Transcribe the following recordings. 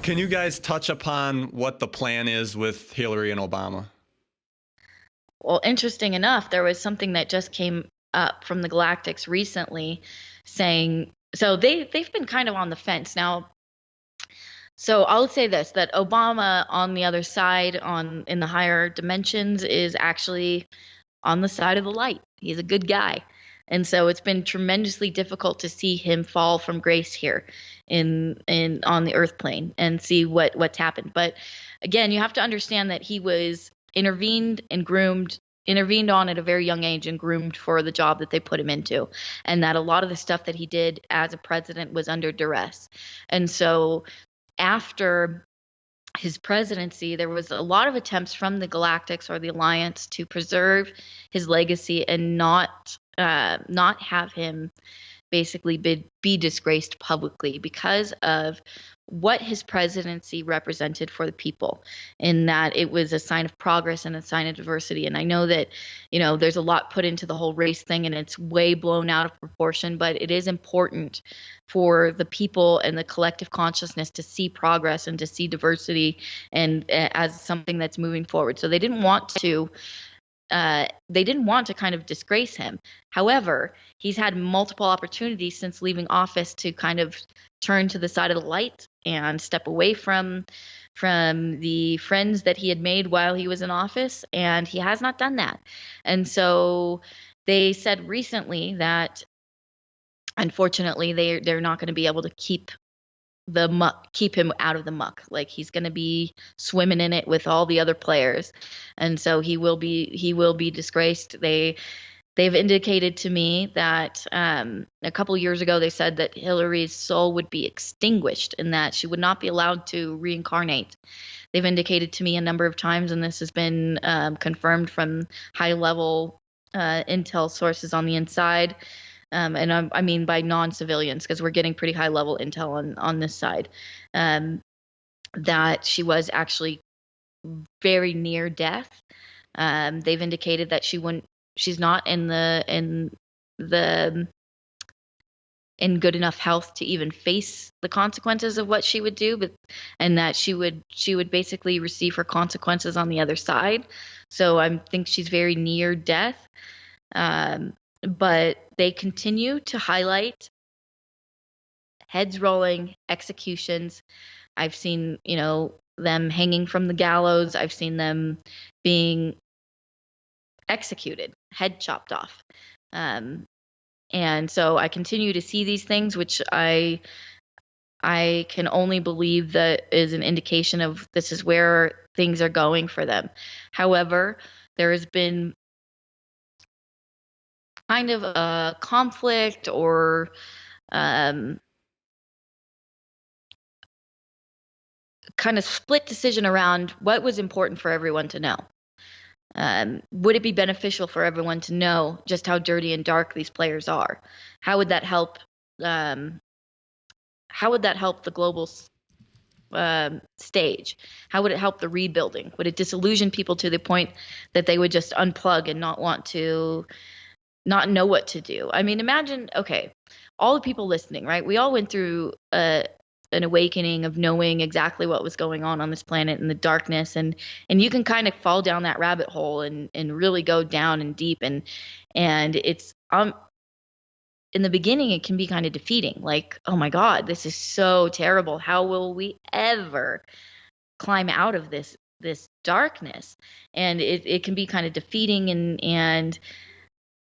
Can you guys touch upon what the plan is with Hillary and Obama? Well, interesting enough, there was something that just came up from the Galactics recently saying so they've been kind of on the fence now. So I'll say this, that Obama on the other side, on in the higher dimensions, is actually on the side of the light. He's a good guy. And so it's been tremendously difficult to see him fall from grace here in on the earth plane and see what's happened. But again, you have to understand that he was intervened on at a very young age and groomed for the job that they put him into, and that a lot of the stuff that he did as a president was under duress. And so after his presidency, there was a lot of attempts from the Galactics or the Alliance to preserve his legacy and not have him basically be disgraced publicly because of what his presidency represented for the people, in that it was a sign of progress and a sign of diversity. And I know that, there's a lot put into the whole race thing and it's way blown out of proportion, but it is important for the people and the collective consciousness to see progress and to see diversity and as something that's moving forward. So they didn't want to kind of disgrace him. However, he's had multiple opportunities since leaving office to kind of turn to the side of the light and step away from the friends that he had made while he was in office, and he has not done that. And so they said recently that unfortunately they're not going to be able to keep him out of the muck. Like, he's going to be swimming in it with all the other players, and so he will be disgraced. They've indicated to me that a couple years ago they said that Hillary's soul would be extinguished and that she would not be allowed to reincarnate. They've indicated to me a number of times, and this has been confirmed from high level intel sources on the inside. And I mean by non-civilians, because we're getting pretty high level intel on this side, that she was actually very near death. They've indicated that she's not in good enough health to even face the consequences of what she would do, and that she would basically receive her consequences on the other side. So I think she's very near death. But they continue to highlight heads rolling, executions. I've seen, them hanging from the gallows. I've seen them being executed, head chopped off. And so I continue to see these things, which I can only believe that is an indication of this is where things are going for them. However, there has been kind of a conflict or kind of split decision around what was important for everyone to know. Would it be beneficial for everyone to know just how dirty and dark these players are? How would that help? How would that help the global stage? How would it help the rebuilding? Would it disillusion people to the point that they would just unplug and not know what to do? I mean, imagine, okay, all the people listening, right? We all went through an awakening of knowing exactly what was going on this planet and the darkness, and you can kind of fall down that rabbit hole and really go down and deep, and it's in the beginning it can be kind of defeating, like, oh my God, this is so terrible. How will we ever climb out of this darkness? And it can be kind of defeating, and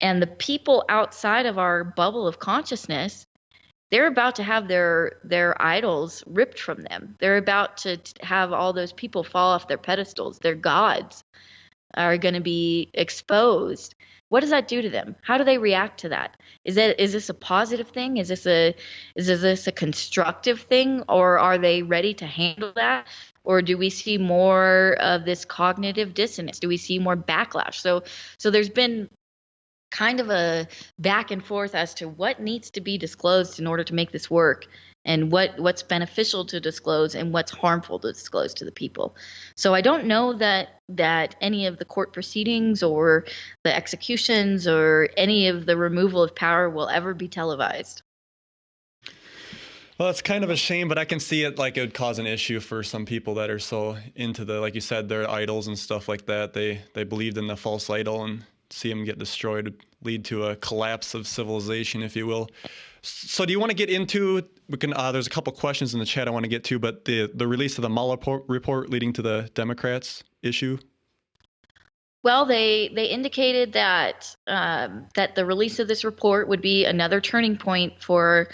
the people outside of our bubble of consciousness, they're about to have their idols ripped from them. They're about to have all those people fall off their pedestals. Their gods are going to be exposed. What does that do to them? How do they react to that? Is this a positive thing? Is this a constructive thing? Or are they ready to handle that? Or do we see more of this cognitive dissonance? Do we see more backlash? So there's been kind of a back and forth as to what needs to be disclosed in order to make this work, and what's beneficial to disclose and what's harmful to disclose to the people. So I don't know that any of the court proceedings or the executions or any of the removal of power will ever be televised. Well, it's kind of a shame, but I can see it like it would cause an issue for some people that are so into the, like you said, their idols and stuff like that. They believed in the false idol, and see them get destroyed would lead to a collapse of civilization, if you will. So, do you want to get into? We can. There's a couple questions in the chat I want to get to, but the release of the Mueller report leading to the Democrats issue. Well, they indicated that that the release of this report would be another turning point for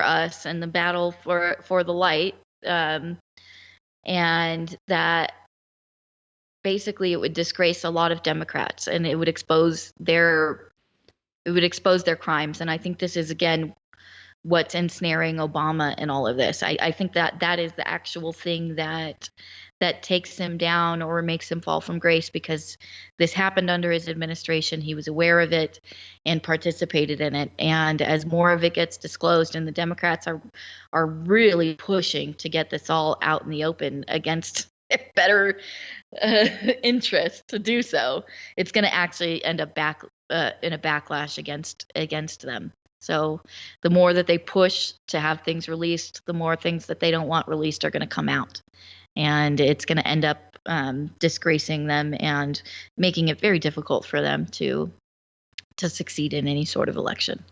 us and the battle for the light, and that basically it would disgrace a lot of Democrats and it would expose their crimes. And I think this is again what's ensnaring Obama in all of this. I think that is the actual thing that takes him down or makes him fall from grace, because this happened under his administration. He was aware of it and participated in it. And as more of it gets disclosed, and the Democrats are really pushing to get this all out in the open against better interest to do so, it's going to actually end up in a backlash against them. So the more that they push to have things released, the more things that they don't want released are going to come out. And it's going to end up disgracing them and making it very difficult for them to succeed in any sort of election.